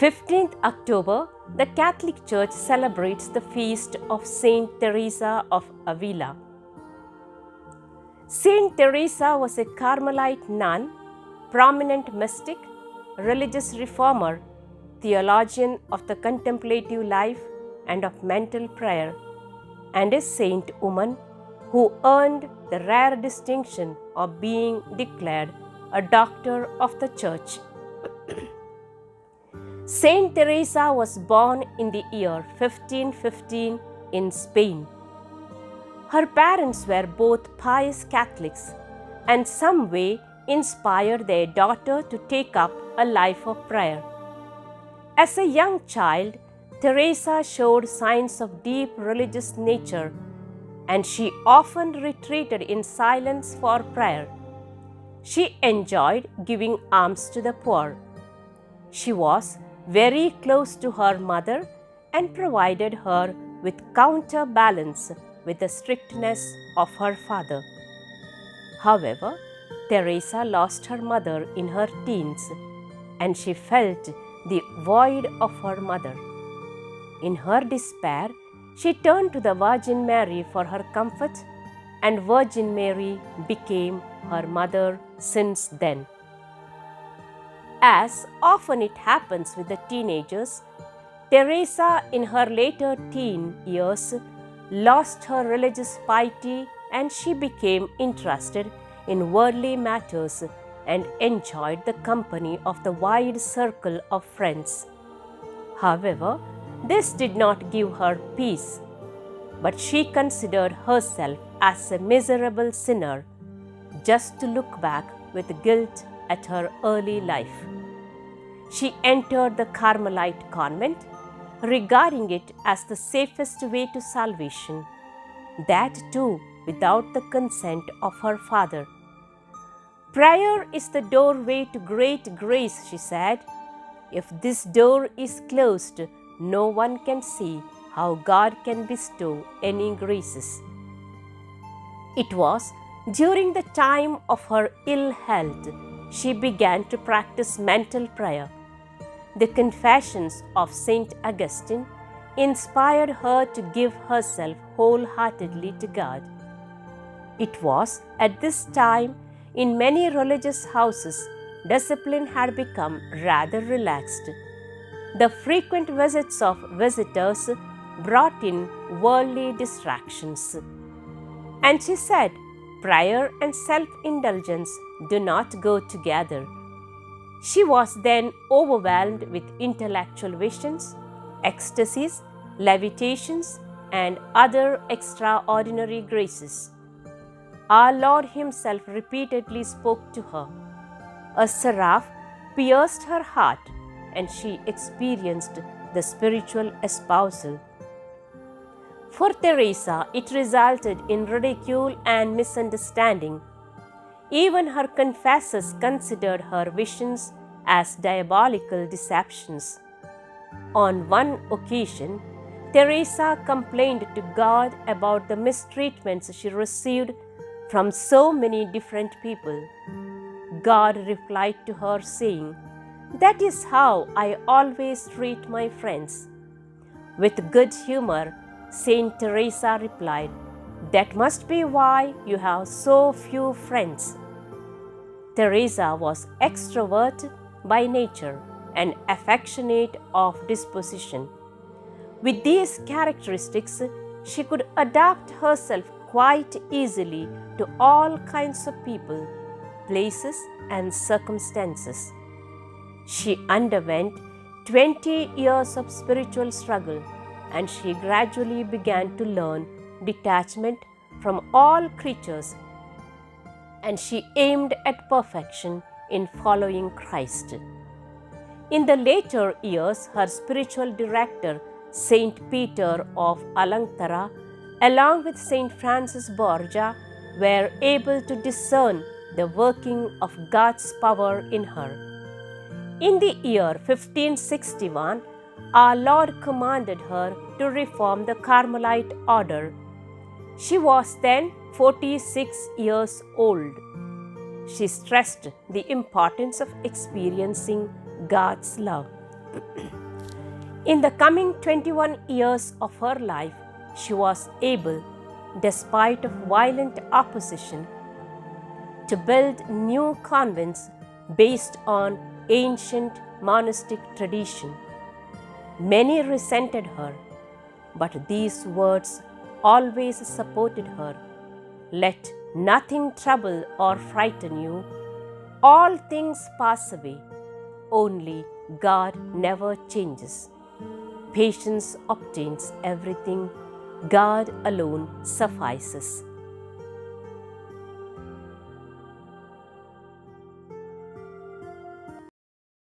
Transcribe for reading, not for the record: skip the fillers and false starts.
15th October, the Catholic Church celebrates the feast of Saint Teresa of Avila. Saint Teresa was a Carmelite nun, prominent mystic, religious reformer, theologian of the contemplative life and of mental prayer, and a saint woman who earned the rare distinction of being declared a doctor of the Church. Saint Teresa was born in the year 1515 in Spain. Her parents were both pious Catholics and some way inspired their daughter to take up a life of prayer. As a young child, Teresa showed signs of deep religious nature, and she often retreated in silence for prayer. She enjoyed giving alms to the poor. She was very close to her mother and provided her with counterbalance with the strictness of her father. However, Teresa lost her mother in her teens, and she felt the void of her mother. In her despair, she turned to the Virgin Mary for her comfort, and Virgin Mary became her mother since then. As often it happens with the teenagers, Teresa in her later teen years lost her religious piety, and she became interested in worldly matters and enjoyed the company of the wide circle of friends. However, this did not give her peace, but she considered herself as a miserable sinner, just to look back with guilt at her early life. She entered the Carmelite convent, regarding it as the safest way to salvation, that too without the consent of her father. Prayer is the doorway to great grace, she said. If this door is closed, no one can see how God can bestow any graces. It was during the time of her ill health she began to practice mental prayer. The Confessions of Saint Augustine inspired her to give herself wholeheartedly to God. It was at this time in many religious houses discipline had become rather relaxed. The frequent visits of visitors brought in worldly distractions. And she said, prayer and self-indulgence do not go together. She was then overwhelmed with intellectual visions, ecstasies, levitations, and other extraordinary graces. Our Lord Himself repeatedly spoke to her. A seraph pierced her heart, and she experienced the spiritual espousal. For Teresa, it resulted in ridicule and misunderstanding. Even her confessors considered her visions as diabolical deceptions. On one occasion, Teresa complained to God about the mistreatments she received from so many different people. God replied to her, saying, "That is how I always treat my friends." With good humor, Saint Teresa replied, "That must be why you have so few friends." Teresa was extrovert by nature and affectionate of disposition. With these characteristics, she could adapt herself quite easily to all kinds of people, places, and circumstances. She underwent 20 years of spiritual struggle, and she gradually began to learn detachment from all creatures, and she aimed at perfection in following Christ. In the later years, her spiritual director, Saint Peter of Alcantara, along with Saint Francis Borgia, were able to discern the working of God's power in her. In the year 1561, our Lord commanded her to reform the Carmelite order. She was then 46 years old. She stressed the importance of experiencing God's love. In the coming 21 years of her life, she was able, despite of violent opposition, to build new convents based on ancient monastic tradition. Many resented her, but these words always supported her. Let nothing trouble or frighten you. All things pass away. Only God never changes. Patience obtains everything. God alone suffices.